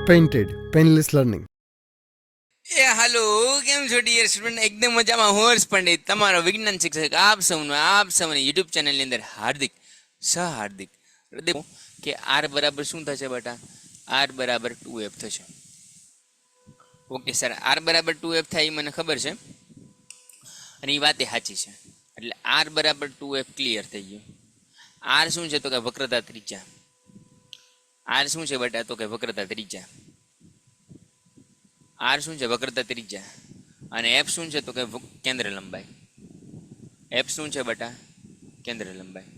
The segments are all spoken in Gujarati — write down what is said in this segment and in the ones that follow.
Painted, Painless Learning. એ હાલો કેમ છો ડિયર સ્ટુડન્ટ? એકદમ મજામાં. હોર્સ પંડિત તમારો વિજ્ઞાન શિક્ષક આપ સૌની યુટ્યુબ ચેનલની અંદર હાર્દિક સહાર્દિક દેખો કે આર બરાબર શું થશે બેટા? આર બરાબર 2f થશે. ઓકે સર, આર બરાબર 2f થાય એ મને ખબર છે અને એ વાત સાચી છે. એટલે આર બરાબર 2f ક્લિયર થઈ ગયું. આર શું છે તો કે વક્રતા ત્રિજ્યા. આર શું છે બેટા? તો કે વક્રતા ત્રિજ્યા. આર શું છે? વક્રતા ત્રિજ્યા. અને એફ શું છે તો કે કેન્દ્ર લંબાઈ. એફ શું છે બેટા? કેન્દ્ર લંબાઈ.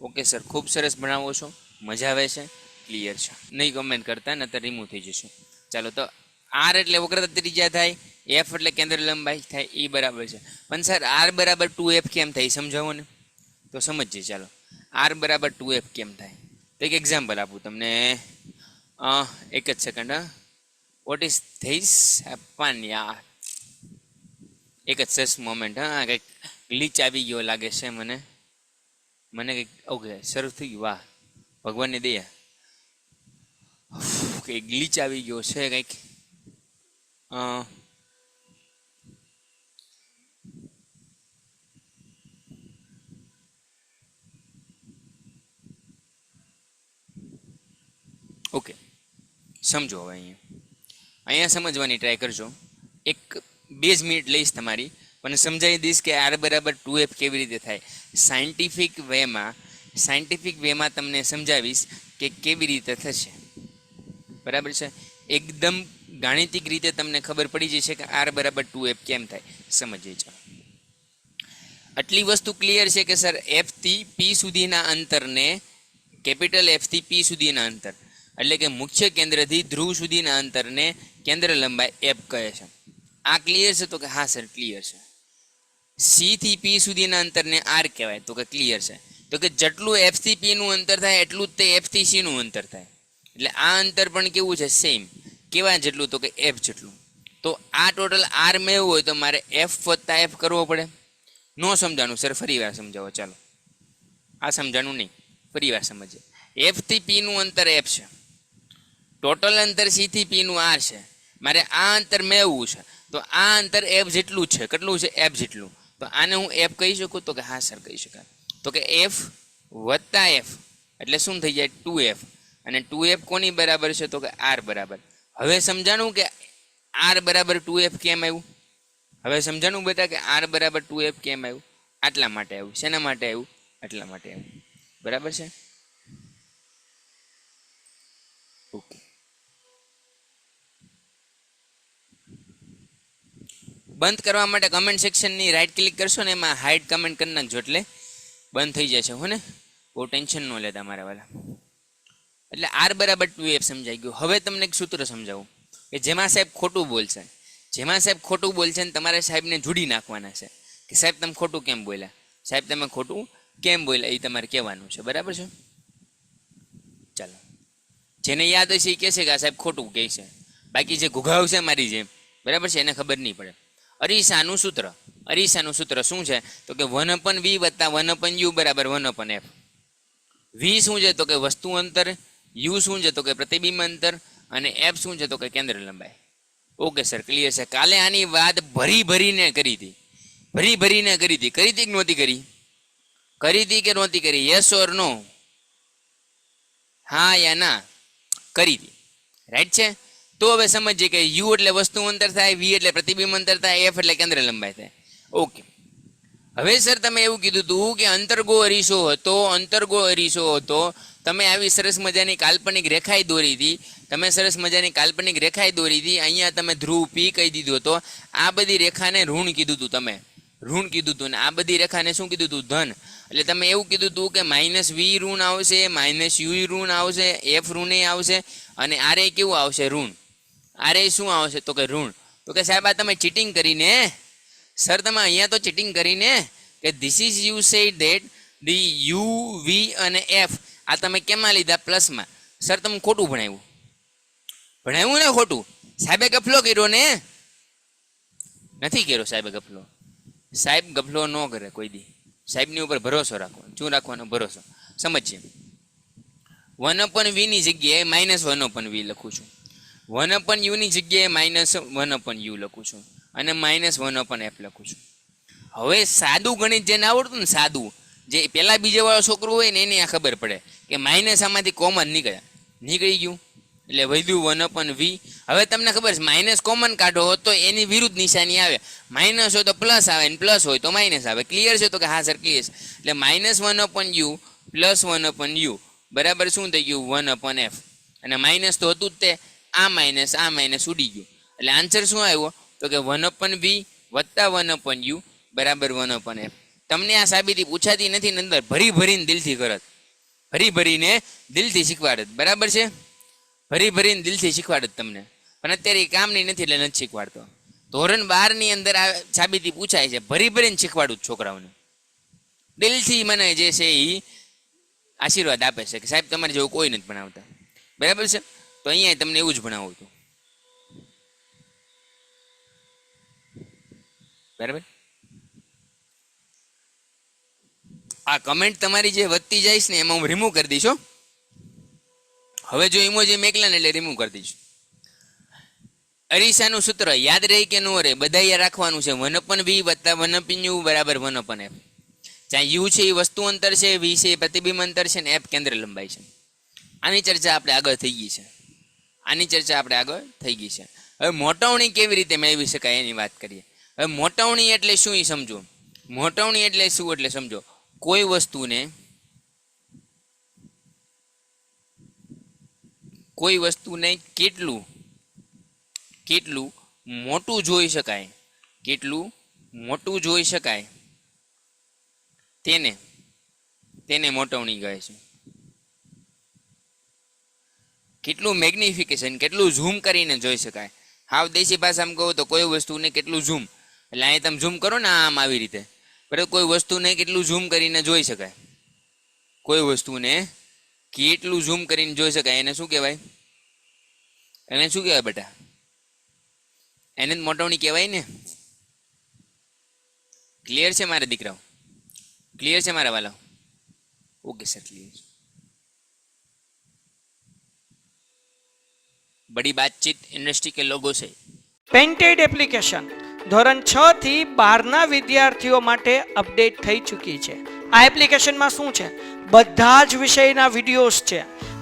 ઓકે સર, ખૂબ સરસ ભણાવો છો, મજા આવે છે, ક્લિયર છે. નહીં કમેન્ટ કરતા નતર રિમૂવ થઈ જશું. ચાલો, તો આર એટલે વક્રતા ત્રિજ્યા થાય, એફ એટલે કેન્દ્ર લંબાઈ થાય, એ બરાબર છે. પણ સર આર બરાબર 2f કેમ થાય સમજાવો ને. તો સમજીએ. ચાલો, આર બરાબર 2f કેમ થાય તો એક એક્ઝામ્પલ આપું તમને. એક જ second. What is this happen યાર? એક જ સસ મોમેન્ટ. હા, કંઈક ગ્લિચ આવી ગયો લાગે છે મને કંઈક. ઓકે, શરૂ થઈ ગયું. વાહ, ભગવાનની દયા. કંઈક ગ્લિચ આવી ગયો છે કંઈક. ઓકે, સમજો હવે. અહીંયા સમજવાની ટ્રાય કરજો. એક 2 જ મિનિટ લઈશ તમારી, પણ સમજાવી દઈશ કે આર બરાબર 2f કેવી રીતે થાય. સાયન્ટિફિક વેમાં તમને સમજાવીશ કે કેવી રીતે થશે. બરાબર છે? એકદમ ગાણિતિક રીતે તમને ખબર પડી જશે કે આર બરાબર 2f કેમ થાય. સમજીએ. ચાલો, આટલી વસ્તુ ક્લિયર છે કે સર એફ થી પી સુધીના અંતરને, કેપિટલ એફ થી પી સુધીના અંતર એટલે કે મુખ્ય કેન્દ્રથી ધ્રુવ સુધીના અંતરને કેન્દ્ર લંબાઈ એફ કહે છે. આ ક્લિયર છે? તો કે હા સર ક્લિયર છે. સી થી પી સુધીના અંતરને આર કહેવાય. તો કે ક્લિયર છે. તો કે જેટલું એફ થી પી નું અંતર થાય એટલું જ તે એફ થી સી નું અંતર થાય. એટલે આ અંતર પણ કેવું છે? સેમ. કેવા જેટલું? તો કે એફ જેટલું. તો આ ટોટલ આર મેળવવું હોય તો મારે એફ વત્તા એફ કરવો પડે. નો સમજાણું સર? ફરી વાર સમજાવો. ચાલો, આ સમજાણું નહીં, ફરી વાર સમજીએ. એફ થી પી નું અંતર એફ છે, ટોટલ અંતર સી થી પી નું આર છે. મારે આ અંતર મેળવવું છે તો આ અંતર એફ જેટલું છે. કેટલું છે? એફ જેટલું. તો આને હું એફ કહી શકું? તો કે હા સર કહી શકાય. તો કે એફ વત્તા એફ એટલે શું થઈ જાય? 2f. અને 2f કોની બરાબર છે? તો કે આર બરાબર. હવે સમજાણું કે આર બરાબર 2f કેમ આવ્યું? હવે સમજાણું બેટા કે આર બરાબર 2f કેમ આવ્યું? આટલા માટે આવ્યું. શેના માટે આવ્યું? આટલા માટે આવ્યું. બરાબર છે? ઓકે, બંધ કરવા માટે કમેન્ટ સેક્શનની રાઈટ ક્લિક કરશો ને એમાં હાઇડ કમેન્ટ કરી નાખજો એટલે બંધ થઈ જશે. હો ને, બહુ ટેન્શન ન લેતા મારા વાલા. એટલે આર બરાબર 2f સમજાઈ ગયું. હવે તમને એક સૂત્ર સમજાવું કે જેમાં સાહેબ ખોટું બોલશે, ને તમારે સાહેબને જોડી નાખવાના છે કે સાહેબ તમે ખોટું કેમ બોલ્યા, સાહેબ તમે ખોટું કેમ બોલ્યા, એ તમારે કહેવાનું છે. બરાબર છે? ચાલો, જેને યાદ હશે એ કહેશે કે આ સાહેબ ખોટું કહે છે. બાકી જે ઘુઘાવશે મારી જેમ, બરાબર છે, એને ખબર નહીં પડે. અરીસાનું સૂત્ર શું છે? તો કે 1/v વત્તા 1/u બરાબર 1/f. વી શું છે? તો કે વસ્તુ અંતર. યુ શું છે? તો કે પ્રતિબિંબ અંતર. અને એફ શું છે? તો કે કેન્દ્ર લંબાઈ. ઓકે સર, ક્લિયર છે. કાલે આની વાત ભરીને કરી હતી. કરી હતી કે નહોતી કરી? કરી હતી કે નહોતી કરી? યસ ઓર નો? હા યા ના? કરી હતી. રાઈટ છે? તો હવે સમજીએ કે યુ એટલે વસ્તુ અંતર થાય, વી એટલે પ્રતિબિંબ અંતર થાય, એફ એટલે કેન્દ્ર લંબાઈ થાય. ઓકે, હવે સર તમે એવું કીધું હતું કે અંતર્ગો અરીસો હતો. તમે આવી સરસ મજાની કાલ્પનિક રેખાઈ દોરી હતી. અહીંયા તમે ધ્રુવ પી કહી દીધો હતો. આ બધી રેખાને ઋણ કીધું હતું તમે. ને આ બધી રેખાને શું કીધું હતું? ધન. એટલે તમે એવું કીધું હતું કે -v ઋણ આવશે, -u ઋણ આવશે, એફ ઋણ આવશે અને આરે કેવું આવશે? ઋણ. આરે શું આવશે? તો કે ઋણ. તો કે સાહેબ આ તમે ચીટિંગ કરીને, સર તમે અહીંયા તો ચીટિંગ કરીને કે this is you said that the you, we અને એફ આ તમે કેમાં લીધા? પ્લસમાં. સર તમે ખોટું ભણાવ્યું ને ખોટું. સાહેબે ગફલો કર્યો ને? નથી કર્યો સાહેબે ગફલો. સાહેબ ગફલો ન કરે કોઈ દી. સાહેબની ઉપર ભરોસો રાખવાનો. શું રાખવાનો? ભરોસો. સમજીએ. 1/v ની જગ્યાએ -1/v લખું છું, 1/u ની જગ્યાએ -1/u લખું છું અને -1/f લખું છું. હવે સાદું ગણિત જેને આવડતું ને, સાદું જે પેલા બીજા વાળો છોકરો હોય ને એને આ ખબર પડે કે માઇનસ આમાંથી કોમન નીકળી ગયું એટલે વધ્યું 1/v. હવે તમને ખબર છે માઇનસ કોમન કાઢો તો એની વિરુદ્ધ નિશાની આવે, માઇનસ હોય તો પ્લસ આવે ને પ્લસ હોય તો માઇનસ આવે. ક્લિયર છે? તો કે હા સર ક્લિયર છે. એટલે -1/u પ્લસ 1/u બરાબર શું થઈ ગયું 1/f. અને માઇનસ તો હતું જ તે, આ માઇનસ ઉડી ગયું એટલે આન્સર શું આવ્યો તો કે 1/v વત્તા 1/u બરાબર 1/f. તમને આ સાબિતી પૂછાતી નથી ને અંદર ભરી ભરીને દિલથી કરત, ભરી ભરીને દિલથી શીખવાડત. બરાબર છે? ભરી ભરીને દિલથી શીખવાડત તમને, પણ અત્યારે કામની નથી એટલે નથી શીખવાડતો. ધોરણ 12 ની અંદર આ સાબિતી પૂછાય છે, ભરી ભરીને શીખવાડું છોકરાઓને. દિલથી મને જે છે એ આશીર્વાદ આપે છે કે સાહેબ તમારે જેવું કોઈ નથી ભણાવતા. બરાબર છે? તો અહીંયા તમને એવું જ ભણાવું હતું. બરાબર? આ કમેન્ટ તમારી જે વધતી જાય છે ને એમાં હું રિમૂવ કરી દઈશ. હવે જો ઇમોજી મેકલા ને એટલે રિમૂવ કરી દઈશ. અરીસાનું સૂત્ર યાદ રહે કે ન રહે બધા યાદ રાખવાનું છે. 1/v વત્તા 1/u બરાબર 1/f. જ્યાં u છે એ વસ્તુ અંતર છે, v છે એ પ્રતિબિંબ અંતર છે ને f કેન્દ્ર લંબાઈ છે. આની ચર્ચા આપણે આગળ થઈ ગઈ છે. હવે મોટવણી કેવી રીતે મેળવી શકાય એની વાત કરીએ. હવે મોટવણી એટલે શું એ સમજો. મોટવણી એટલે શું એટલે સમજો. કોઈ વસ્તુને કેટલું મોટું જોઈ શકાય, તેને મોટવણી કહે છે. કેટલું મેગ્નિફિકેશન, કેટલું ઝૂમ કરીને જોઈ શકાય. હાવ દેશી ભાષામાં કહું તો કોઈ વસ્તુને કેટલું ઝૂમ, એટલે અહીં તમે ઝૂમ કરો ને આમ આવી રીતે, બરાબર. કોઈ વસ્તુને કેટલું ઝૂમ કરીને જોઈ શકાય, કોઈ વસ્તુને કેટલું ઝૂમ કરીને જોઈ શકાય એને શું કહેવાય? બેટા? એને જ મોટવણી કહેવાય ને. ક્લિયર છે મારા દીકરાઓ? ક્લિયર છે મારા વાલા? Okay sir, clear. बड़ी बातचीत इंडस्ट्री के लोगों से. પેઇન્ટેડ એપ્લિકેશન ધોરણ 6 થી 12ના વિદ્યાર્થીઓ માટે અપડેટ થઈ ચૂકી છે. આ એપ્લિકેશનમાં શું છે? બધા જ વિષયના વિડીયોઝ છે,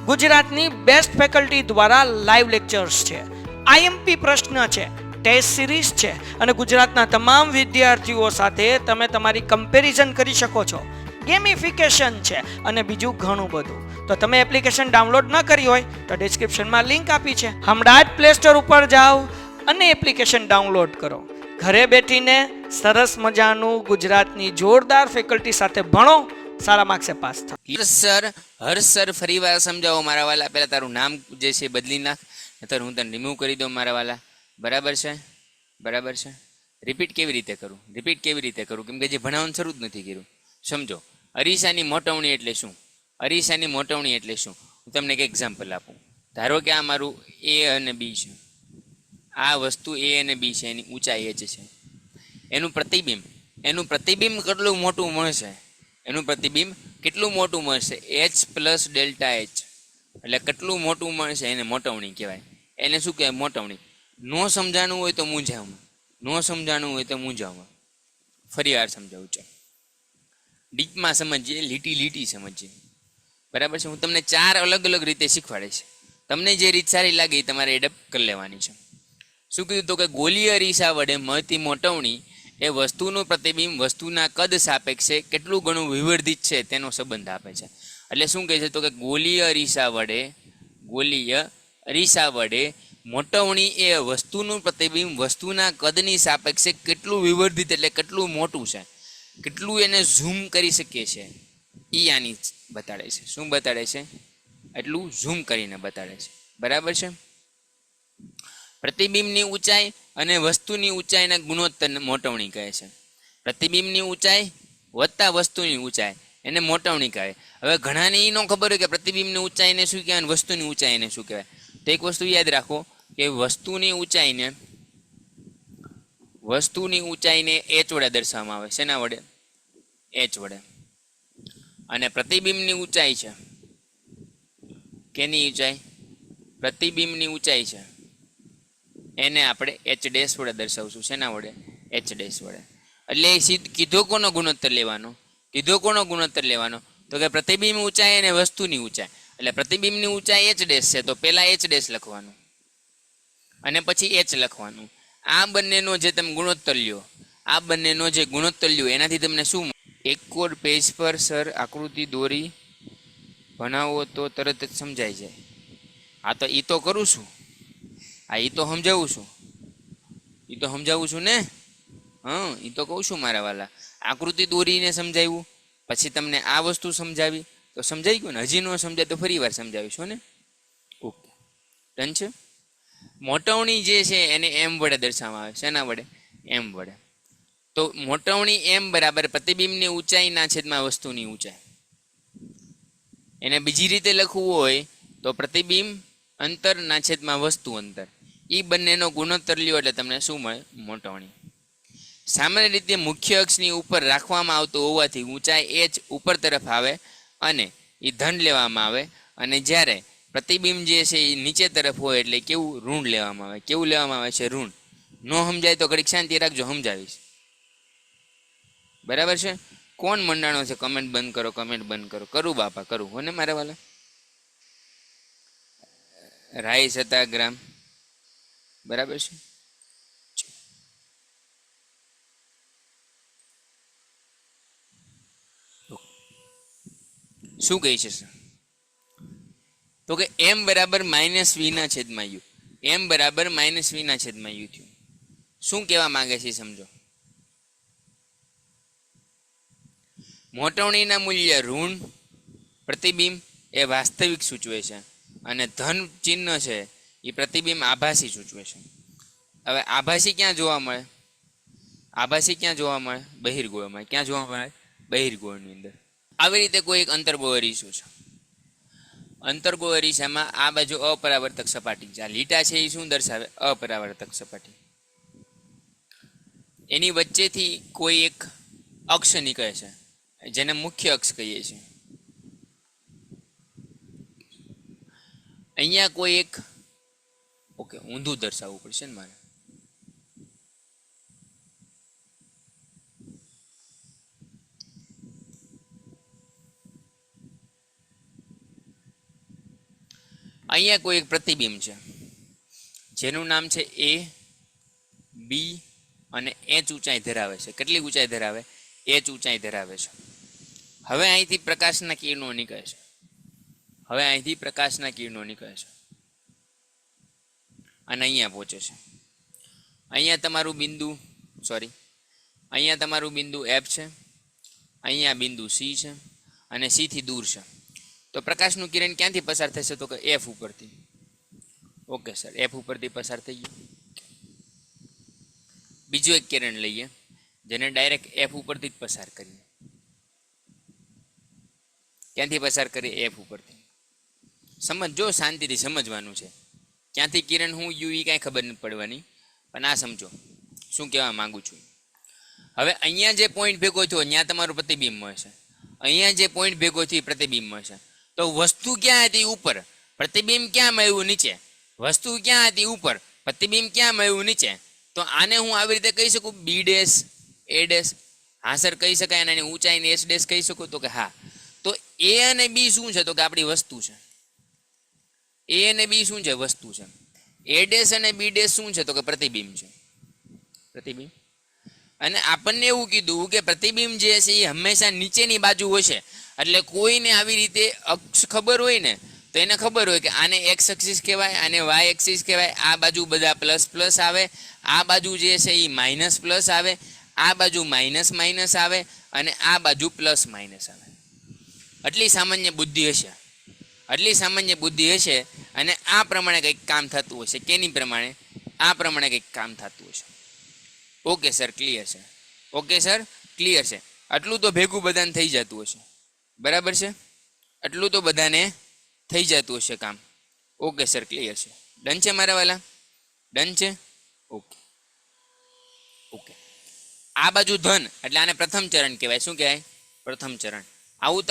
ગુજરાતની બેસ્ટ ફેકલ્ટી દ્વારા લાઈવ લેક્ચર્સ છે, આઈએમપી પ્રશ્ન છે, ટેસ્ટ સિરીઝ છે અને ગુજરાતના તમામ વિદ્યાર્થીઓ સાથે તમે તમારી કમ્પેરિઝન કરી શકો છો. ગેમિફિકેશન છે અને બીજું ઘણું બધું. તો તમે એપ્લિકેશન ડાઉનલોડ ન કરી હોય તો ડિસ્ક્રિપ્શનમાં લિંક આપી છે, હમણાં જ પ્લે સ્ટોર ઉપર જાઓ અને એપ્લિકેશન ડાઉનલોડ કરો. ઘરે બેઠીને સરસ મજાનું ગુજરાતની જોરદાર ફેકલ્ટી સાથે ભણો, સારા માર્ક્સે પાસ થાઓ. હર્ષ સર ફરીવાર સમજાવો મારા વાલા. પહેલા તારું નામ જે છે બદલી નાખ, નહીતર હું તને રિમૂવ કરી દઉં મારા વાલા. બરાબર છે? રિપીટ કેવી રીતે કરું? કેમ કે જે ભણાવવાનું શરૂ જ નથી કર્યું. સમજો, અરીસાની મોટવણી એટલે શું? હું તમને એક એક્ઝામ્પલ આપું. ધારો કે આ મારું એ અને બી છે, આ વસ્તુ એ અને બી છે, એની ઊંચાઈ h છે. એનું પ્રતિબિંબ કેટલું મોટું મળશે? h plus delta h. એટલે કેટલું મોટું મળશે એને મોટવણી કહેવાય. એને શું કહેવાય? મોટવણી. નો સમજાણું હોય તો મૂંઝાવમાં. ફરી વાર સમજાવું છું, ડીપમાં સમજીએ, લીટી સમજીએ. બરાબર છે? હું તમને 4 અલગ અલગ રીતે શીખવાડીશ. તમને જે રીત સારી લાગે એ તમારે એડપ્ટ કરી લેવાની છે. શું કીધું તો કે ગોલીય અરીસા વડે મળતી મોટવણી એ વસ્તુનું પ્રતિબિંબ વસ્તુના કદ સાપેક્ષે કેટલું ઘણું વિવર્ધિત છે તેનો સંબંધ આપે છે. એટલે શું કહે છે તો કે ગોલીય અરીસા વડે મોટવણી એ વસ્તુનું પ્રતિબિંબ વસ્તુના કદની સાપેક્ષે કેટલું વિવર્ધિત એટલે કેટલું મોટું છે, કેટલું એને ઝૂમ કરી શકીએ છે એ આની બતાડે છે. શું બતાડે છે? એટલું ઝૂમ કરીને બતાડે છે. બરાબર છે? પ્રતિબિંબની ઊંચાઈ અને વસ્તુની ઊંચાઈના ગુણોત્તર મોટવણી કહે છે. પ્રતિબિંબની ઊંચાઈ વત્તા વસ્તુની ઊંચાઈ એને મોટવણી કહે. હવે ઘણાને એ ન ખબર હોય કે પ્રતિબિંબની ઊંચાઈને શું કહેવાય, વસ્તુની ઊંચાઈને શું કહેવાય. તો એક વસ્તુ યાદ રાખો કે વસ્તુની ઊંચાઈને h વડે દર્શાવવામાં આવે. શેના વડે? h વડે. અને પ્રતિબિંબની ઊંચાઈ છે કેની ઊંચાઈ? પ્રતિબિંબની ઊંચાઈ છે. એને આપણે એચ ડેશ વડે દર્શાવશું. શેના વડે? એચ ડેશ વડે. એટલે કીધો કોનો ગુણોત્તર લેવાનો? કીધો કોનો ગુણોત્તર લેવાનો? તો કે પ્રતિબિંબ ઊંચાઈ અને વસ્તુની ઊંચાઈ. એટલે પ્રતિબિંબની ઊંચાઈ એચ ડેશ છે, તો પહેલા એચ ડેશ લખવાનું અને પછી એચ લખવાનું. આ બંનેનો જે તમે ગુણોત્તર લ્યો, આ બંનેનો જે ગુણોત્તર લ્યો એનાથી તમને શું મળે? એક કોડ પેજ પર સર આકૃતિ દોરી ભણાવો તો તરત જ સમજાઈ જાય. આ તો ઈ તો કરું છું, ઈ તો સમજાવું છું ને. ઈ તો કહું છું મારા વાલા. આકૃતિ દોરીને સમજાવ્યું, પછી તમને આ વસ્તુ સમજાવી, તો સમજાઈ ગયું ને. હજી ન સમજાય તો ફરી વાર સમજાવીશું ને. ઓકે, ડન છે. મોટવણી જે છે એને એમ વડે દર્શાવવામાં આવે. શેના વડે? એમ વડે. તો મોટવણી એમ બરાબર પ્રતિબિંબની ઊંચાઈના છેદમાં વસ્તુની ઊંચાઈ. એને બીજી રીતે લખવું હોય તો પ્રતિબિંબ અંતરના છેદમાં વસ્તુ અંતર. એ બંનેનો ગુણોત્તર લ્યો એટલે તમને શું મળે? મોટવણી. સામાન્ય રીતે મુખ્ય અક્ષની ઉપર રાખવામાં આવતું હોવાથી ઊંચાઈ એચ ઉપર તરફ આવે અને એ ધન લેવામાં આવે, અને જ્યારે પ્રતિબિંબ જે છે એ નીચે તરફ હોય એટલે કેવું? ઋણ લેવામાં આવે. કેવું લેવામાં આવે છે? ઋણ. ન સમજાય તો ઘડીક શાંતિ રાખજો, સમજાવીશ. બરાબર છે? કોણ મંડાણો છે? કમેન્ટ બંધ કરો, કમેન્ટ બંધ કરો. કરું બાપા, કરું હો ને મારા વાલા. રાઈ સત્યાગ્રામ બરાબર છે. શું કહે છે? તો કે એમ બરાબર માઇનસ વી ના છેદમાં યુ. એમ બરાબર માઇનસ વી ના છેદમાં યુ થયું. શું કહેવા માંગે છે સમજો. મોટવણીના મૂલ્ય ઋણ પ્રતિબિંબ એ વાસ્તવિક સૂચવે છે, અને ધન ચિહ્ન છે એ પ્રતિબિંબ આભાસી સૂચવે છે. હવે આભાસી ક્યાં જોવા મળે? આભાસી ક્યાં જોવા મળે? બહિર્ગોળમાં. ક્યાં જોવા મળે? બહિર્ગોળની અંદર. આવી રીતે કોઈ એક અંતર્ગોળ અરીસો છે. અંતર્ગોળ અરીસામાં આ બાજુ અપરાવર્તક સપાટી છે. આ લીટા છે એ શું દર્શાવે? અપરાવર્તક સપાટી. એની વચ્ચેથી કોઈ એક અક્ષ નીકળે છે, જેને મુખ્ય અક્ષ કહીએ છીએ. અહીંયા કોઈ એક ઊંધું દર્શાવવું પડશે ને મારે. અહીંયા કોઈ એક પ્રતિબિંબ છે જેનું નામ છે એ, બી અને એચ ઊંચાઈ ધરાવે છે. કેટલી ઊંચાઈ ધરાવે? એચ ઊંચાઈ ધરાવે છે. હવે અહીંથી પ્રકાશના કિરણો નીકળે છે. અને અહીંયા પહોંચે છે. અહીંયા તમારું બિંદુ એફ છે, અહીંયા બિંદુ સી છે, અને સી થી દૂર છે. તો પ્રકાશનું કિરણ ક્યાંથી પસાર થશે? તો કે એફ ઉપરથી. ઓકે સર, એફ ઉપરથી પસાર થઈ ગયું. બીજું એક કિરણ લઈએ જેને ડાયરેક્ટ એફ ઉપરથી જ પસાર કરીએ. ક્યાંથી પસાર કરીએ? એફ ઉપરથી. સમજો, શાંતિથી સમજવાનું છે. ક્યાંથી કિરણ હું યુ ઈ કાંઈ ખબર નથી પડવાની, પણ આ સમજો શું કહેવા માંગુ છું. હવે અહીંયા જે પોઈન્ટ ભેગો થયો ત્યાં તમારું પ્રતિબિંબ મળશે. અહીંયા જે પોઈન્ટ ભેગો થયો પ્રતિબિંબ મળશે. તો વસ્તુ ક્યાં હતી? ઉપર. પ્રતિબિંબ ક્યાં મળ્યું? નીચે. વસ્તુ ક્યાં હતી? ઉપર. પ્રતિબિંબ ક્યાં મળ્યું? નીચે. તો આને હું આવી રીતે કહી શકું બી ડેશ એ ડેશ. હા સર કહી શકાય. અને એની ઊંચાઈને એચ ડેશ કહી શકું? તો કે હા. તો એ અને બી શું છે? તો કે આપણી વસ્તુ છે. એ અને બી શું છે? વસ્તુ છે. એ ડેશ અને બી ડેશ શું છે? તો કે પ્રતિબિંબ છે. પ્રતિબિંબ. અને આપણને એવું કીધું કે પ્રતિબિંબ જે છે એ હંમેશા નીચેની બાજુ હશે. એટલે કોઈને આવી રીતે અક્ષ ખબર હોય ને તો એને ખબર હોય કે આને એક્સ એક્સિસ કહેવાય, આને વાય એક્સિસ કહેવાય. આ બાજુ બધા પ્લસ પ્લસ આવે, આ બાજુ જે છે એ માઇનસ પ્લસ આવે, આ બાજુ માઇનસ માઇનસ આવે, અને આ બાજુ પ્લસ માઇનસ આવે. આટલી સામાન્ય બુદ્ધિ હશે. અને આ પ્રમાણે કંઈક કામ થતું હશે. કેની પ્રમાણે? આ પ્રમાણે કંઈક કામ થતું હશે. ઓકે સર, ક્લિયર છે. આટલું તો ભેગું બધાને થઈ જતું હશે. બરાબર છે? આટલું તો બધાને થઈ જતું હશે કામ. ઓકે સર, ક્લિયર છે. ડન છે મારા વાલા? ડન છે? ઓકે. આ બાજુ ધન એટલે આને પ્રથમ ચરણ કહેવાય. શું કહેવાય? પ્રથમ ચરણ. આવું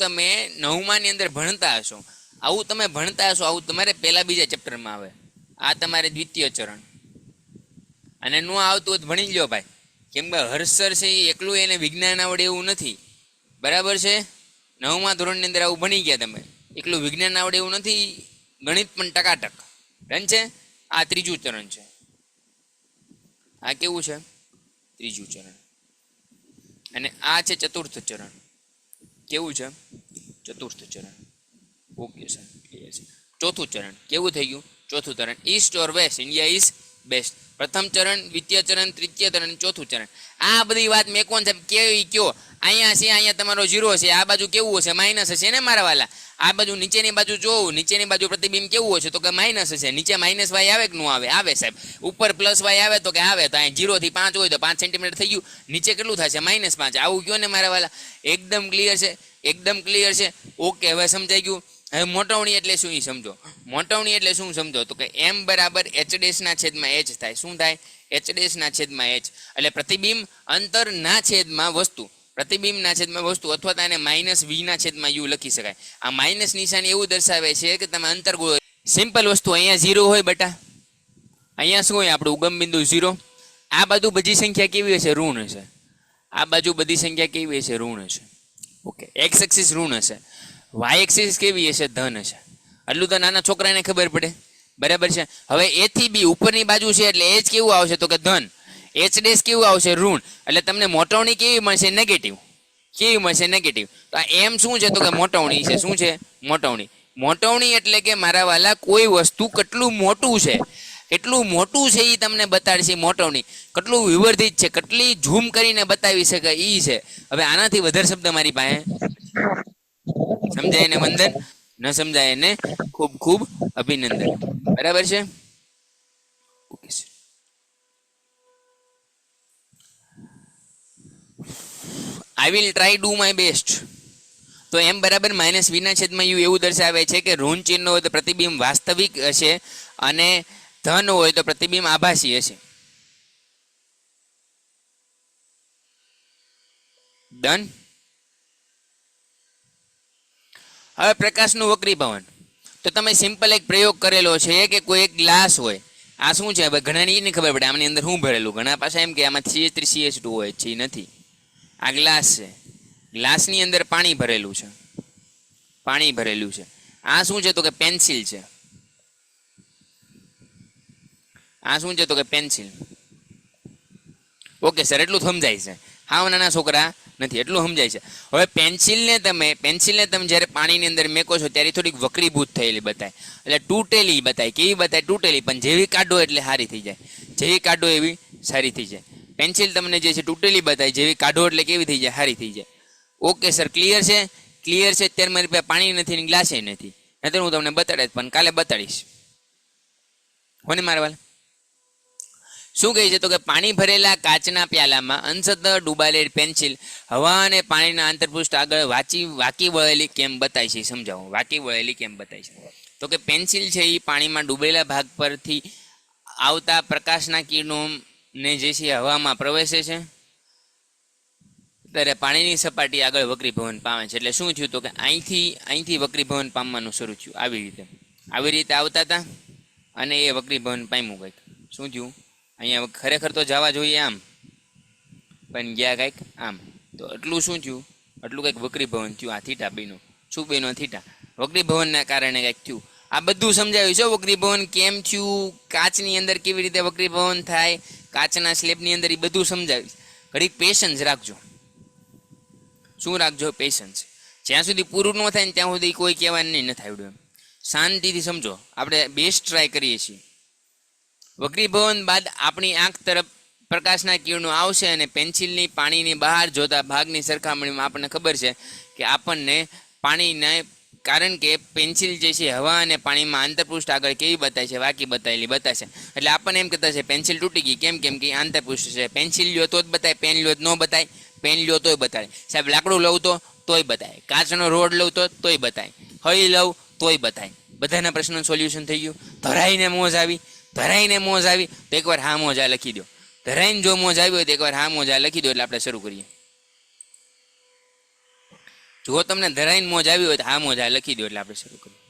તમે 9મા ની અંદર ભણતા હશો. આવું તમે ભણતા હશો, આવું તમારે પહેલા બીજા ચેપ્ટરમાં આવે. આ તમારે દ્વિતીય ચરણ. અને નો આવતું હોય તો ભણી લ્યો ભાઈ, કેમ કે હર્ષર છે એ એકલું એને વિજ્ઞાન આવડે એવું નથી, બરાબર છે. 9મા ધોરણની અંદર આવું ભણી ગયા તમે, એકલું વિજ્ઞાન આવડે એવું નથી, ગણિત પણ ટકાટક રન છે. આ ત્રીજું ચરણ છે. આ કેવું છે? ત્રીજું ચરણ. અને આ છે ચતુર્થ ચરણ. કેવું છે? ચતુર્થ ચરણ. ઓકે સર, ક્લિયર છે. ચોથું ચરણ કેવું થઈ ગયું? ચોથું ચરણ. East or west, India is best. પ્રથમ ચરણ, દ્વિતીય ચરણ, તૃતીય ચરણ, ચોથું ચરણ. આ બધી વાત મેં કોણ સાહેબ કેવી કયો? અહીંયા છે, અહીંયા તમારો 0 છે, આ બાજુ કેવું હશે? માઇનસ હશે ને મારા વાલા. આ બાજુ નીચેની બાજુ જોવું, નીચેની બાજુ પ્રતિબિંબ કેવું હશે? તો કે માઇનસ હશે. નીચે માઇનસ વાય આવે કે ન આવે? આવે સાહેબ. ઉપર પ્લસ વાય આવે તો કે આવે. તો અહીં 0 થી 5 હોય તો 5 સેન્ટીમીટર થઈ ગયું. નીચે કેટલું થશે? -5. આવું કયો ને મારા વાલા. એકદમ ક્લિયર છે, એકદમ ક્લિયર છે. ઓકે, હવે સમજાઈ ગયું. હવે મોટવણી એટલે શું એ સમજો. મોટવણી એટલે શું સમજો? તો કે m બરાબર h' ના છેદમાં h થાય. શું થાય? h' ના છેદમાં h. એટલે પ્રતિબિંબ અંતરના છેદમાં વસ્તુ, પ્રતિબિંબના છેદમાં વસ્તુ, અથવા તો એને -v ના છેદમાં u લખી શકાય. આ માઇનસ નિશાની એવું દર્શાવે છે કે તમે અંતર ગોળો. સિમ્પલ વસ્તુ. અહીંયા 0 હોય બેટા, અહીંયા શું હોય? આપણું ઉગમ બિંદુ 0. આ બાજુ બધી સંખ્યા કેવી હશે? ઋણ હશે. આ બાજુ બધી સંખ્યા કેવી હશે? ઋણ હશે. ઓકે, x એક્સિસ ઋણ હશે, y એક્સિસ કેવી હશે? ધન હશે. એટલું તો નાના છોકરાને ખબર પડે, બરાબર છે. હવે a થી b ઉપરની બાજુ છે એટલે h કેવું આવશે? તો કે ધન. h' કેવું આવશે? ઋણ. એટલે તમને મોટવણી કેવી મળશે? નેગેટિવ. કેવી મળશે? નેગેટિવ. તો આ m શું છે? તો કે મોટવણી છે. શું છે? મોટવણી. મોટવણી એટલે કે મારા વાલા કોઈ વસ્તુ કેટલું મોટું છે, કેટલું મોટું છે એ તમને બતાડશે મોટવણી. કેટલું વિવર્ધિત છે, કેટલી ઝૂમ કરીને બતાવી શકે એ છે. હવે આનાથી વધારે શબ્દ મારી પાસે સમજાય એને વંદન, ન સમજાય એને ખૂબ ખૂબ અભિનંદન. બરાબર છે? Okay sir. I will try do my best. તો m બરાબર -v ના છેદમાં u એવું દર્શાવે છે કે ઋણ ચિહ્ન હોય તો પ્રતિબિંબ વાસ્તવિક હશે અને ધન હોય તો પ્રતિબિંબ આભાસી હશે. ડન. હવે પ્રકાશનું વક્રીભવન. તો તમે સિમ્પલ એક પ્રયોગ કરેલો છે કે કોઈ એક ગ્લાસ હોય. આ શું છે? હવે ઘણાને એ નહીં ખબર પડે આમની અંદર શું ભરેલું. ઘણા પાસે એમ કે આમાં CH3CH2 હોય છે. નથી. આ ગ્લાસ છે, ગ્લાસની અંદર પાણી ભરેલું છે, પાણી ભરેલું છે. આ શું છે? તો કે પેન્સિલ છે. આ શું છે? તો કે પેન્સિલ. ઓકે સર, એટલું સમજાય છે. હાવ નાના છોકરા નથી, એટલું સમજાય છે. હવે પેન્સિલને તમે જ્યારે પાણીની અંદર મેકો છો ત્યારે થોડીક વક્રીભૂત થયેલી બતાય, એટલે તૂટેલી બતાય. કેવી બતાય? તૂટેલી. પણ જેવી કાઢો એટલે સારી થઈ જાય, જેવી કાઢો એવી સારી થઈ જાય. પેન્સિલ તમને જે છે તૂટેલી બતાય, જેવી કાઢો એટલે કેવી થઈ જાય? સારી થઈ જાય. ઓકે સર, ક્લિયર છે? ક્લિયર છે. અત્યારે મારી પાસે પાણી નથી ને ગ્લાસે નથી, નહીં હું તમને બતાડીશ, પણ કાલે બતાડીશ. કોને મારવા? શું કહે છે? તો કે પાણી ભરેલા કાચના પ્યાલામાં અંશતઃ ડૂબાયેલી પેન્સિલ હવા અને પાણીના આંતરપૃષ્ઠ આગળ વાંકી વળેલી કેમ બતાય છે? સમજાવો. વાંકી વળેલી કેમ બતાય છે? તો કે પેન્સિલ છે એ પાણીમાં ડૂબેલા ભાગ પરથી આવતા પ્રકાશના કિરણોને જે છે હવામાં પ્રવેશે છે ત્યારે પાણીની સપાટી આગળ વક્રીભવન પામે છે. એટલે શું થયું? તો કે અહીંથી વક્રીભવન પામવાનું શરૂ થયું. આવી રીતે આવતા હતા અને એ વક્રીભવન પામ્યું કંઈક. શું થયું? અહીંયા ખરેખર તો જવા જોઈએ આમ, પણ ગયા કંઈક આમ. તો એટલું શું થયું? એટલું કંઈક વક્રીભવન થયું. આ થીટા બન્યું. શું બન્યું? થીટા. વક્રીભવનના કારણે કંઈક થયું. આ બધું સમજાવ્યું છે. વક્રીભવન કેમ થયું, કાચની અંદર કેવી રીતે વક્રીભવન થાય, કાચના સ્લેબની અંદર, એ બધું સમજાવ્યું. ઘડીક પેશન્સ રાખજો. શું રાખજો? પેશન્સ. જ્યાં સુધી પૂરું ન થાય ને ત્યાં સુધી કોઈ કહેવાનું નહીં, નથી આવડ્યું. શાંતિથી સમજો. આપણે બેસ્ટ ટ્રાય કરીએ છીએ. વક્રીભવન બાદ આપણી આંખ તરફ પ્રકાશના કિરણો આવશે અને પેન્સિલની પાણીની બહાર જોતા ભાગની સરખામણીમાં આપણને ખબર છે કે આપણને પાણીને, કારણ કે પેન્સિલ જે છે હવા અને પાણીમાં આંતરપૃષ્ઠ આગળ કેવી બતાય છે? વાંકી બતાવેલી બતાશે. એટલે આપણને એમ કહેતા છે પેન્સિલ તૂટી ગઈ. કેમ? કેમ કે આંતરપૃષ્ઠ છે. પેન્સિલ લ્યો તો જ બતાય, પેન લ્યો તો ન બતાય, પેન લ્યો તોય બતાડે. સાહેબ લાકડું લઉં તોય બતાય, કાચનો રોડ લઉં તોય બતાય, હળી લઉં તોય બતાય. બધાના પ્રશ્નનું સોલ્યુશન થઈ ગયું. ધરાઈને મોજ આવી, ધરાઈને મોજ આવી તો એકવાર હા મોજા લખી દો. ધરાઈને જો મોજ આવી હોય તો એકવાર હા મોજા લખી દો. એટલે આપણે શરૂ કરીએ. જો તમને ધરાઈને મોજ આવી હોય તો હા મોજા લખી દો. એટલે આપણે શરૂ કરીએ.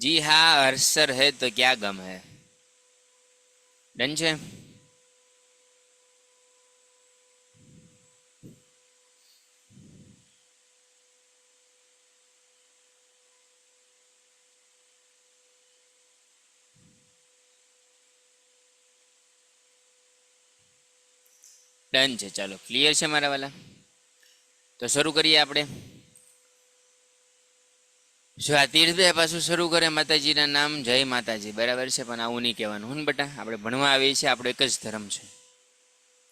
જી હા, હર્ષર है तो क्या गम है. ડન છે. ડન છે. ચાલો ક્લિયર છે મારા વાલા. તો શરૂ કરીએ આપણે. જો આ તીર્થભાઈ પાછું શરૂ કરે માતાજીના નામ, જય માતાજી. બરાબર છે, પણ આવું નહીં કહેવાનું. હું બેટા, આપણે ભણવા આવીએ છીએ, આપણો એક જ ધર્મ છે,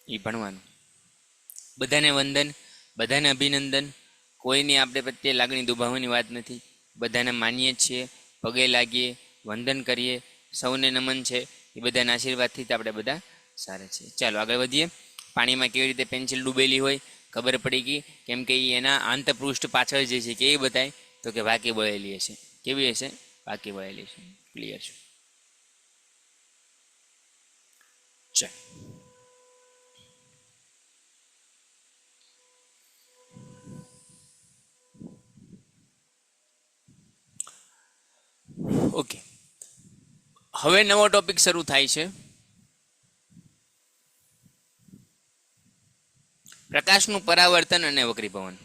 એ ભણવાનું. બધાને વંદન, બધાને અભિનંદન. કોઈની આપણે પ્રત્યે લાગણી દુભાવવાની વાત નથી. બધાને માનીએ છીએ, પગે લાગીએ, વંદન કરીએ, સૌને નમન છે. એ બધાના આશીર્વાદથી જ આપણે બધા સારા છીએ. ચાલો આગળ વધીએ. પાણીમાં કેવી રીતે પેન્સિલ ડૂબેલી હોય ખબર પડી ગઈ, કેમ કે એના આંતપૃષ્ઠ પાછળ જે છે કેવી બતાય, તો કે વાકી બળેલી હશે. કેવી હશે? વાકી બળેલી છે. ક્લિયર છે. ચાલ ઓકે, હવે નવો ટોપિક શરૂ થાય છે. પ્રકાશનું પરાવર્તન અને વક્રીભવન.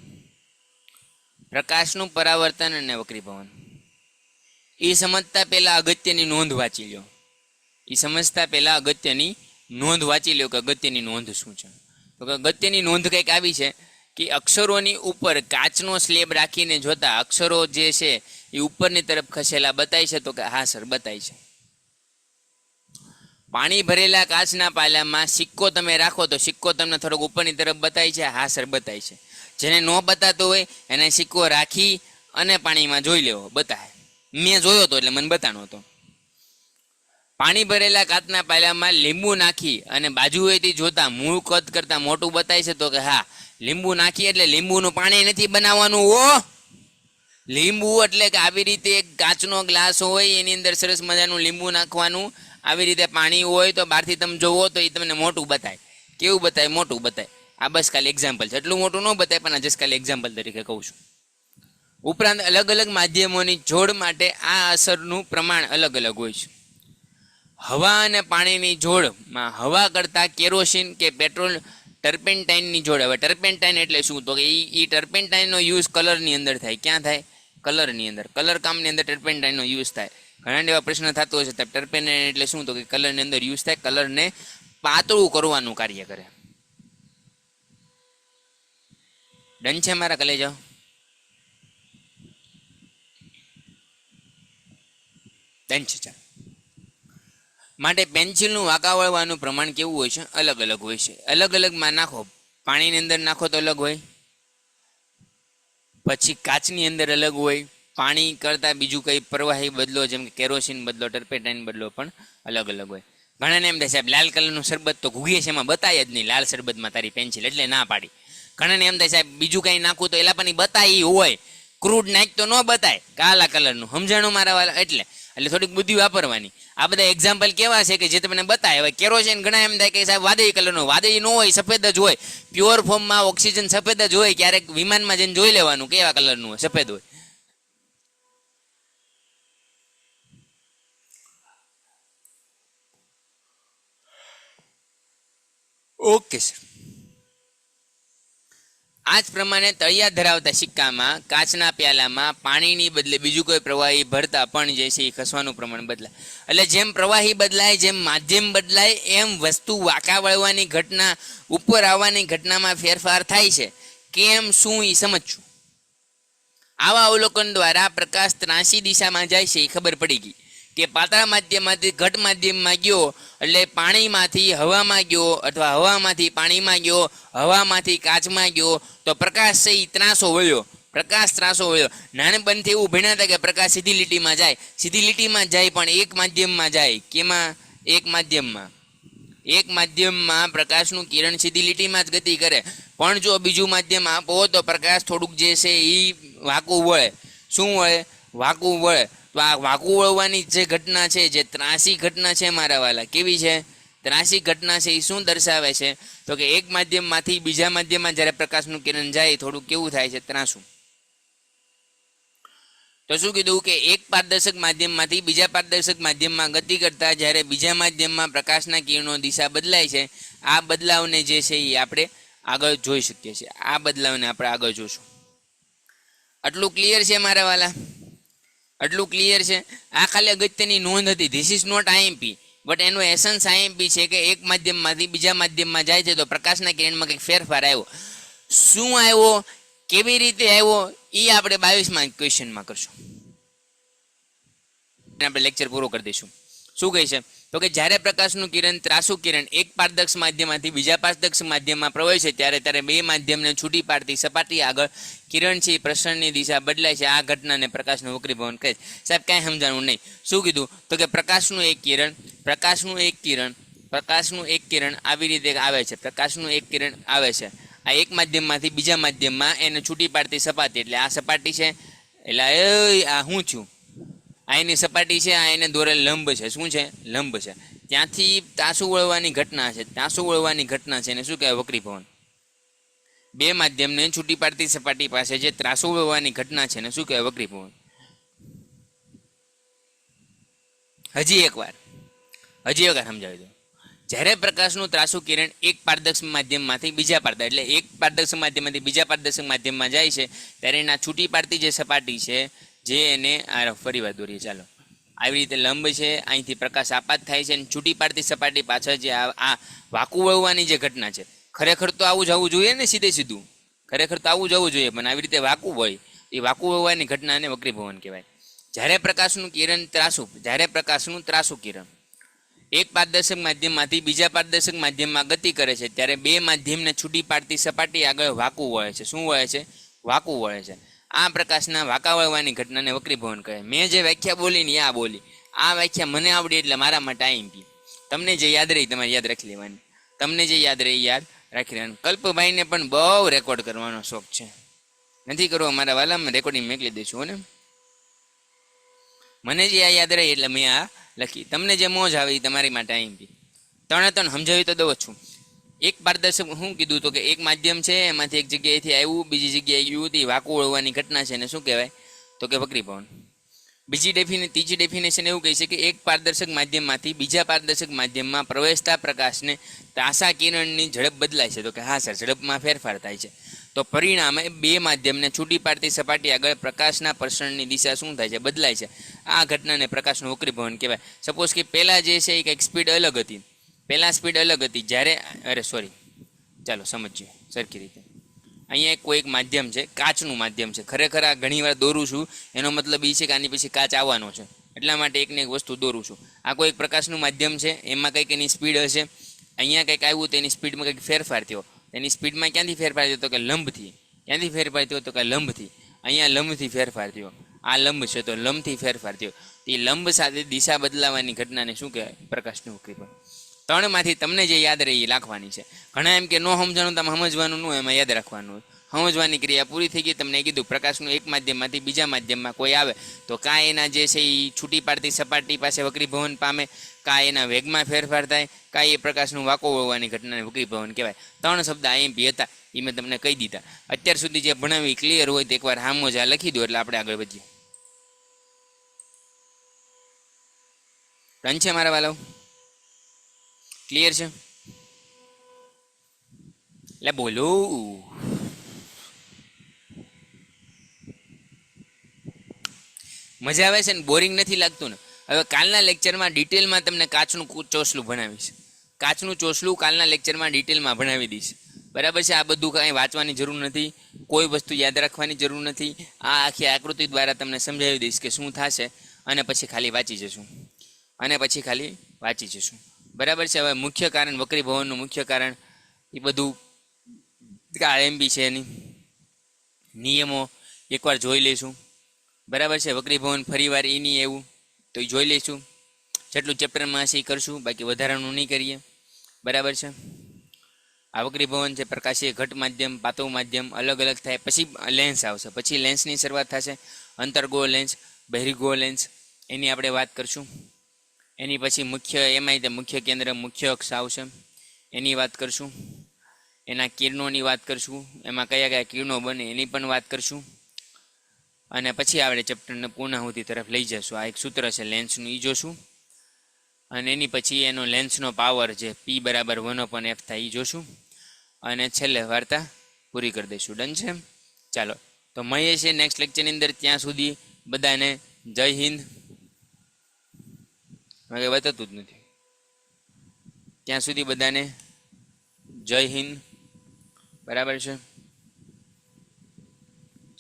પ્રકાશનું પરાવર્તન અને વક્રીભવન એ સમજતા પહેલા અગત્યની નોંધ વાંચી લો. એ સમજતા પહેલા અગત્યની નોંધ વાંચી લો કે અગત્યની નોંધ શું છે. તો કે અગત્યની નોંધ કંઈક આવી છે કે અક્ષરોની ઉપર કાચનો સ્લેબ રાખીને જોતા અક્ષરો જે છે એ ઉપરની તરફ ખસેલા બતાય છે. તો કે હા સર, બતાય છે. પાણી ભરેલા કાચના પાલામાં સિક્કો તમે રાખો તો સિક્કો તમને થોડોક ઉપરની તરફ બતાય છે. હા સર, બતાય છે. જેને ન બતાતો હોય એને સિક્કો રાખી અને પાણીમાં જોઈ લેવો, બતાય. મેં જોયો હતો એટલે મને બતાનો હતો. પાણી ભરેલા કાચના પાલામાં લીંબુ નાખી અને બાજુએથી જોતા મૂળ કદ કરતા મોટું બતાય છે. તો કે હા, લીંબુ નાખી એટલે લીંબુનું પાણી નથી બનાવવાનું. લીંબુ એટલે કે આવી રીતે એક કાચનો ગ્લાસ હોય, એની અંદર સરસ મજાનું લીંબુ નાખવાનું. આવી રીતે પાણી હોય તો બહારથી તમે જોવો તો એ તમને મોટું બતાય. કેવું બતાય? મોટું બતાય. આ બસ ખાલી એક્ઝામ્પલ છે. એટલું મોટું ન બતાય, પણ આ જસ્ટ ખાલી એક્ઝામ્પલ તરીકે કહું છું. ઉપરાંત અલગ અલગ માધ્યમોની જોડ માટે આ અસરનું પ્રમાણ અલગ અલગ હોય છે. હવા અને પાણીની જોડમાં હવા કરતાં કેરોસીન કે પેટ્રોલ ટર્પેન્ટાઇનની જોડ. હવે ટર્પેન્ટાઇન એટલે શું? તો કે એ ટર્પેન્ટાઇનનો યુઝ કલરની અંદર થાય. ક્યાં થાય? કલરની અંદર. કલર કામની અંદર ટર્પેન્ટાઇનનો યુઝ થાય. ઘણા એવા પ્રશ્ન થતો હશે. ટર્પેન્ટાઇન એટલે શું? તો કે કલરની અંદર યુઝ થાય. કલરને પાતળું કરવાનું કાર્ય કરે. ડન છે મારા કલેજાઓ? ડન છે. ચાલો, માટે પેન્સિલનું વાંકા વળવાનું પ્રમાણ કેવું હોય છે? અલગ અલગ હોય છે. અલગ અલગમાં નાખો. પાણીની અંદર નાખો તો અલગ હોય, પછી કાચની અંદર અલગ હોય, પાણી કરતાં બીજું કંઈ પ્રવાહી બદલો, જેમ કે કેરોસીન બદલો, ટર્પેન્ટાઇન બદલો, પણ અલગ અલગ હોય. ઘણાને એમ થાય સાહેબ લાલ કલરનું શરબત તો ઘૂગીએ છે, એમાં બતાય જ નહીં લાલ શરબતમાં તારી પેન્સિલ, એટલે ના પાડી. ઘણાને એમ થાય સાહેબ બીજું કંઈ નાખવું તો એલા પણ બતાય હોય, ક્રૂડ નાખ તો ન બતાય કાલા કલરનું. સમજાણું મારા વાલા? એટલે થોડીક બુદ્ધિ વાપરવાની. આ બધા એક્ઝામ્પલ કેવા છે કે જે તમને બતાય. હવે કેરોસીન ઘણા એમ થાય કે સાહેબ વાદળી કલરનું. વાદળી ન હોય, સફેદ જ હોય. પ્યોર ફોર્મમાં ઓક્સિજન સફેદ જ હોય. ક્યારેક વિમાનમાં જઈને જોઈ લેવાનું કેવા કલરનું હોય, સફેદ હોય. Okay sir. આ જ પ્રમાણે તળિયા ધરાવતા સિક્કામાં કાચના પ્યાલામાં પાણીની બદલે બીજું કોઈ પ્રવાહી ભરતા પણ જે છે એ ખસવાનું પ્રમાણ બદલાય. એટલે જેમ પ્રવાહી બદલાય, જેમ માધ્યમ બદલાય, એમ વસ્તુ વાંકા વળવાની ઘટના, ઉપર આવવાની ઘટનામાં ફેરફાર થાય છે. કેમ, શું, એ સમજશું. આવા અવલોકન દ્વારા પ્રકાશ ત્રાસી દિશામાં જાય છે એ ખબર પડી ગઈ કે પાતળા માધ્યમમાંથી ઘટ માધ્યમમાં ગયો એટલે પાણીમાંથી હવામાં ગયો, અથવા હવામાંથી પાણીમાં ગયો, હવામાંથી કાચમાં ગયો, તો પ્રકાશ છે એ ત્રાસો વળ્યો. પ્રકાશ ત્રાસો વળ્યો. નાનપણથી એવું ભણ્યા હતા કે પ્રકાશ સીધી લીટીમાં જાય. સીધી લીટીમાં જાય, પણ એક માધ્યમમાં જાય. કેમાં? એક માધ્યમમાં. એક માધ્યમમાં પ્રકાશનું કિરણ સીધી લીટીમાં જ ગતિ કરે. પણ જો બીજું માધ્યમ આપો તો પ્રકાશ થોડુંક જે છે એ વાંકું વળે. શું વળે? વાંકું વળે. તો આ વાંકું વળવાની જે ઘટના છે, જે ત્રાસી ઘટના છે મારા વાલા, કેવી છે? ત્રાસી ઘટના છે. એ શું દર્શાવે છે? તો કે એક માધ્યમમાંથી બીજા માધ્યમમાં જ્યારે પ્રકાશનું કિરણ જાય, થોડું કેવું થાય છે? ત્રાસું. તો શું કીધું કે એક પારદર્શક માધ્યમમાંથી બીજા પારદર્શક માધ્યમમાં ગતિ કરતા જ્યારે બીજા માધ્યમમાં પ્રકાશના કિરણો દિશા બદલાય છે, આ બદલાવને જે છે એ આપણે આગળ જોઈ શકીએ છીએ. આ બદલાવને આપણે આગળ જોશું. આટલું ક્લિયર છે મારા વાલા? આટલું ક્લિયર છે? આ ખાલી અગત્યની નોંધ હતી. This is not IMP, but એનું એસન્સ આઈએમપી છે કે એક માધ્યમમાંથી બીજા માધ્યમમાં જાય છે તો પ્રકાશના કિરણમાં કંઈક ફેરફાર આવ્યો. શું આવ્યો, કેવી રીતે આવ્યો, એ આપણે 22માં ક્વેશ્ચનમાં કરશું. આપણે લેક્ચર પૂરો કરી દઈશું. શું કહે છે તો કે જ્યારે પ્રકાશનું કિરણ ત્રાસુ કિરણ એક પારદર્શક માધ્યમમાંથી બીજા પારદર્શક માધ્યમમાં પ્રવેશે ત્યારે બે માધ્યમને છૂટી પાડતી સપાટી આગળ કિરણ છે પ્રસરણની દિશા બદલાય છે. આ ઘટનાને પ્રકાશનું વક્રીભવન કહે છે. સાહેબ કાંઈ સમજાણું નહીં. શું કીધું તો કે પ્રકાશનું એક કિરણ આવી રીતે આવે છે. પ્રકાશનું એક કિરણ આવે છે આ એક માધ્યમમાંથી બીજા માધ્યમમાં એને છૂટી પાડતી સપાટી, એટલે આ સપાટી છે, એટલે આ શું થયું, આ એની સપાટી છે, આ એને દોરેલ લંબ છે. શું છે? લંબ છે. ત્યાંથી ત્રાસુ વળવાની ઘટના છે. એને શું કહેવાય? વક્રીભવન. બે માધ્યમને છૂટી પાડતી સપાટી પાસે જે ત્રાસુ વળવાની ઘટના છે એને શું કહેવાય? વક્રીભવન. હજી એકવાર સમજાવી દો. જ્યારે પ્રકાશનું ત્રાસુ કિરણ એક પારદર્શક માધ્યમમાંથી બીજા એટલે એક પારદર્શક માધ્યમમાંથી બીજા પારદર્શક માધ્યમમાં જાય છે ત્યારે એના છૂટી પાડતી જે સપાટી છે જે એને ફરી વાર દોરીએ. ચાલો, આવી રીતે લંબ છે, અહીંથી પ્રકાશ આપાત થાય છે અને છૂટી પાડતી સપાટી પાછળ જે આ વાંકું વળવાની જે ઘટના છે, ખરેખર તો આવું જવું જોઈએ ને, સીધું ખરેખર તો આવું જવું જોઈએ, પણ આવી રીતે વાંકું વળી એ વાંકું વળવાની ઘટનાને વક્રીભવન કહેવાય. જ્યારે પ્રકાશનું ત્રાસુ કિરણ એક પારદર્શક માધ્યમમાંથી બીજા પારદર્શક માધ્યમમાં ગતિ કરે છે ત્યારે બે માધ્યમને છૂટી પાડતી સપાટી આગળ વાંકું વળે છે. શું વળે છે? વાંકું વળે છે. આ પ્રકાશના વાંકા વળવાની ઘટનાને વક્રીભવન કહે. મેં જે વ્યાખ્યા બોલી ને આ બોલી, આ વ્યાખ્યા મને આવડી એટલે મારા માટે આઈએમપી. તમને જે યાદ રહી તમારે યાદ રાખી લેવાની. યાદ રાખી લેવાની. કલ્પભાઈને પણ બહુ રેકોર્ડ કરવાનો શોખ છે. નથી કરવો મારા વાલામાં, રેકોર્ડિંગ મોકલી દઈશું ને. મને જે આ યાદ રહી એટલે મેં આ લખી. તમને જે મોજ આવે એ તમારી માટે આઈએમપી. ત્રણે સમજાવી તો દઉં છું. એક પારદર્શક શું કીધું તો કે એક માધ્યમ છે, એમાંથી એક જગ્યાએથી આવ્યું બીજી જગ્યાએ ગયું હતી, વાંકું વળવાની ઘટના છે એને શું કહેવાય તો કે વક્રીભવન. ત્રીજી ડેફિનેશન એવું કહે છે કે એક પારદર્શક માધ્યમમાંથી બીજા પારદર્શક માધ્યમમાં પ્રવેશતા પ્રકાશને ત્રાસા કિરણની ઝડપ બદલાય છે. તો કે હા સર, ઝડપમાં ફેરફાર થાય છે. તો પરિણામે બે માધ્યમને છૂટી પાડતી સપાટી આગળ પ્રકાશના પ્રસરણની દિશા શું થાય છે? બદલાય છે. આ ઘટનાને પ્રકાશનું વક્રીભવન કહેવાય. સપોઝ કે પહેલાં જે છે એ કંઈક સ્પીડ અલગ હતી, જ્યારે ચાલો સમજીએ સરખી રીતે. અહીંયા કોઈ એક માધ્યમ છે, કાચનું માધ્યમ છે. ખરેખર આ ઘણીવાર દોરું છું, એનો મતલબ એ છે કે આની પછી કાચ આવવાનો છે, એટલા માટે એકને એક વસ્તુ દોરું છું. આ કોઈ એક પ્રકાશનું માધ્યમ છે, એમાં કંઈક એની સ્પીડ હશે. અહીંયા કંઈક આવ્યું તો એની સ્પીડમાં કંઈક ફેરફાર થયો. એની સ્પીડમાં ક્યાંથી ફેરફાર થયો તો કે લંબથી. ક્યાંથી ફેરફાર થયો તો કે લંબથી. અહીંયા લંબથી ફેરફાર થયો. આ લંબ છે તો લંબથી ફેરફાર થયો. એ લંબ સાથે દિશા બદલાવાની ઘટનાને શું કહેવાય? પ્રકાશનું વક્રીભવન. ત્રણમાંથી તમને જે યાદ રહે એ લખવાની છે. ઘણા એમ કે ન સમજાણું તમે સમજવાનું ન હોય, એમાં યાદ રાખવાનું. સમજવાની ક્રિયા પૂરી થઈ ગઈ. તમને કીધું પ્રકાશનું એક માધ્યમમાંથી બીજા માધ્યમમાં કોઈ આવે તો કાં એના જે છે એ છૂટી પાડતી સપાટી પાસે વક્રીભવન પામે, કાં એના વેગમાં ફેરફાર થાય, કાં એ પ્રકાશનું વાંકો વળવાની ઘટનાને વક્રીભવન કહેવાય. 3 શબ્દ આઈએમપી હતા, એ મેં તમને કહી દીધા. અત્યાર સુધી જે ભણાવી ક્લિયર હોય તો એકવાર હામો જ લખી દો એટલે આપણે આગળ વધીએ. ડન છે મારા વાલાઓ? ક્લિયર છે? એટલે બોલો. મજા આવે છે ને? બોરિંગ નથી લાગતું ને? હવે કાલના લેક્ચરમાં ડિટેલમાં તમને કાચનું ચોસલું ભણાવીશ. કાચનું ચોસલું કાલના લેક્ચરમાં ડિટેલમાં ભણાવી દઈશ. બરાબર છે? આ બધું કાંઈ વાંચવાની જરૂર નથી, કોઈ વસ્તુ યાદ રાખવાની જરૂર નથી. આ આખી આકૃતિ દ્વારા તમને સમજાવી દઈશ કે શું થશે, અને પછી ખાલી વાંચી જશું. બરાબર છે? હવે મુખ્ય કારણ, વક્રીભવનનું મુખ્ય કારણ એ બધું આઈએમપી છે, એની નિયમો એકવાર જોઈ લઈશું. બરાબર છે? વક્રીભવન ફરીવાર એ નહીં એવું તો એ જોઈ લઈશું. જેટલું ચેપ્ટરમાં હશે એ કરશું, બાકી વધારાનું નહીં કરીએ. બરાબર છે? આ વક્રીભવન છે, પ્રકાશીય ઘટ માધ્યમ, પાતળું માધ્યમ અલગ અલગ થાય, પછી લેન્સ આવશે, પછી લેન્સની શરૂઆત થશે. અંતર્ગોળ લેન્સ, બહિર્ગોળ લેન્સ, એની આપણે વાત કરશું. એની પછી મુખ્ય કેન્દ્ર, મુખ્ય અક્ષ આવશે, એની વાત કરશું. એના કિરણોની વાત કરશું, એમાં કયા કયા કિરણો બને એની પણ વાત કરશું. અને પછી આપણે ચેપ્ટરને પૂર્ણાહુતિ તરફ લઈ જશું. આ એક સૂત્ર છે લેન્સનું, એ જોશું. અને એની પછી એનો લેન્સનો પાવર જે P બરાબર 1/f થાય એ જોશું. અને છેલ્લે વાર્તા પૂરી કરી દઈશું. ડન છે? ચાલો તો મળીએ છીએ નેક્સ્ટ લેક્ચરની અંદર. ત્યાં સુધી બધાને જય હિન્દ. હવે બતાતું જ નથી. ત્યાં સુધી બધાને જય હિન્દ. બરાબર છે?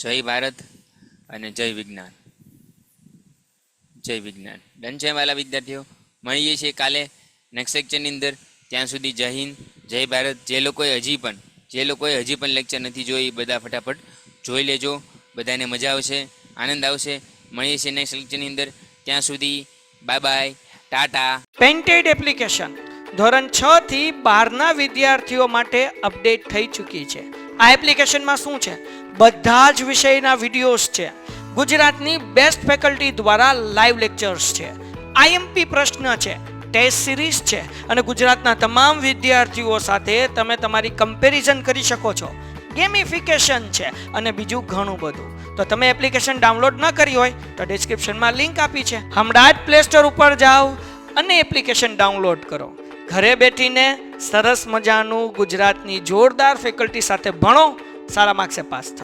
જય ભારત અને જય વિજ્ઞાન. જય વિજ્ઞાન. ડન છે વાલા વિદ્યાર્થીઓ? મળીએ છીએ કાલે નેક્સ્ટ લેક્ચરની અંદર. ત્યાં સુધી જય હિન્દ, જય ભારત. જે લોકોએ હજી પણ લેક્ચર નથી જોઈ એ બધા ફટાફટ જોઈ લેજો. બધાને મજા આવશે, આનંદ આવશે. મળીએ છીએ નેક્સ્ટ લેક્ચરની અંદર. ત્યાં સુધી bye bye, Tata. Painted application ધોરણ 6 થી 12ના વિદ્યાર્થીઓ માટે અપડેટ થઈ ચૂકી છે. આ એપ્લિકેશનમાં શું છે? બધા જ વિષયના વિડીયોઝ છે. ગુજરાતની બેસ્ટ ફેકલ્ટી દ્વારા લાઈવ લેક્ચર્સ છે. આઈએમપી પ્રશ્ન છે, ટેસ્ટ સિરીઝ છે અને ગુજરાતના તમામ વિદ્યાર્થીઓ સાથે તમે તમારી કમ્પેરિઝન કરી શકો છો. ગેમિફિકેશન છે અને બીજું ઘણું બધું. તો તમે એપ્લિકેશન ડાઉનલોડ ન કરી હોય તો ડિસ્ક્રિપ્શનમાં લિંક આપી છે. હમણાં જ પ્લે સ્ટોર ઉપર જાઓ અને એપ્લિકેશન ડાઉનલોડ કરો. ઘરે બેઠીને સરસ મજાનું ગુજરાતની જોરદાર ફેકલ્ટી સાથે ભણો, સારા માર્ક્સે પાસ થાઓ.